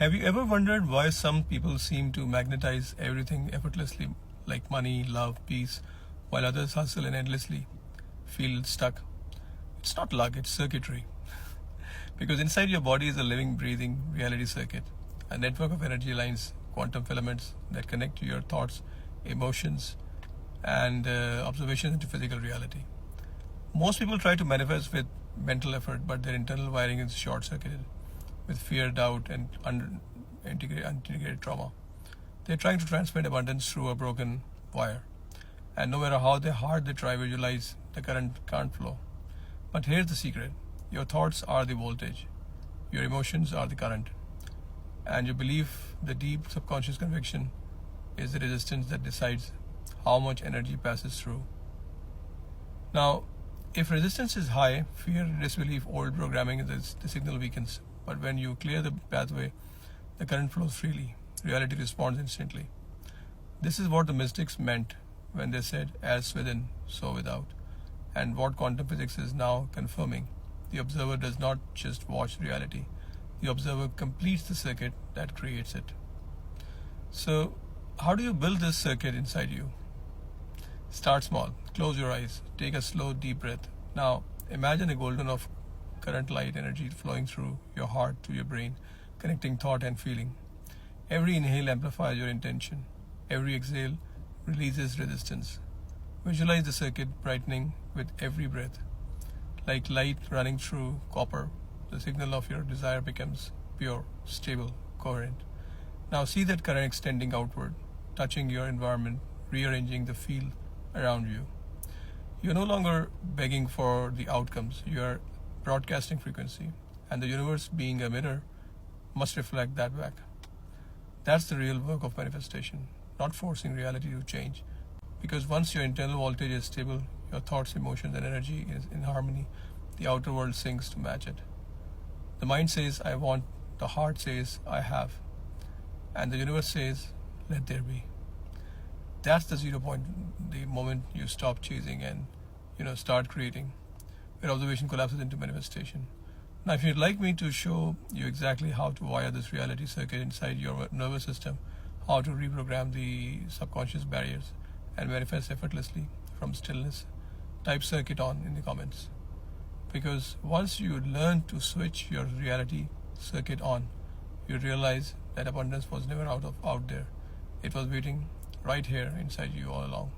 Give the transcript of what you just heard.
Have you ever wondered why some people seem to magnetize everything effortlessly, like money, love, peace, while others hustle and endlessly feel stuck? It's not luck, it's circuitry. Because inside your body is a living, breathing reality circuit, a network of energy lines, quantum filaments that connect your thoughts, emotions, and observations into physical reality. Most people try to manifest with mental effort, but their internal wiring is short circuited with fear, doubt, and integrated trauma. They're trying to transmit abundance through a broken wire. And no matter how hard they try, visualize the current can't flow. But here's the secret: your thoughts are the voltage, your emotions are the current, and your belief, the deep subconscious conviction, is the resistance that decides how much energy passes through. Now, if resistance is high, fear, disbelief, old programming, the signal weakens. But when you clear the pathway, the current flows freely. Reality responds instantly. This is what the mystics meant when they said, as within, so without. And what quantum physics is now confirming. The observer does not just watch reality. The observer completes the circuit that creates it. So, how do you build this circuit inside you? Start small. Close your eyes. Take a slow, deep breath. Now, imagine a golden of current light energy flowing through your heart to your brain, connecting thought and feeling. Every inhale amplifies your intention. Every exhale releases resistance. Visualize the circuit brightening with every breath. Like light running through copper, the signal of your desire becomes pure, stable, coherent. Now see that current extending outward, touching your environment, rearranging the field around you. You're no longer begging for the outcomes. You are broadcasting frequency, and the universe, being a mirror, must reflect that back. That's the real work of manifestation, not forcing reality to change. Because once your internal voltage is stable, your thoughts, emotions, and energy is in harmony, the outer world syncs to match it. The mind says, I want, the heart says, I have, and the universe says, let there be. That's the 0 point, the moment you stop chasing and start creating, where observation collapses into manifestation. Now, if you'd like me to show you exactly how to wire this reality circuit inside your nervous system, how to reprogram the subconscious barriers and manifest effortlessly from stillness, type circuit on in the comments. Because once you learn to switch your reality circuit on, you realize that abundance was never out there. It was waiting right here inside you all along.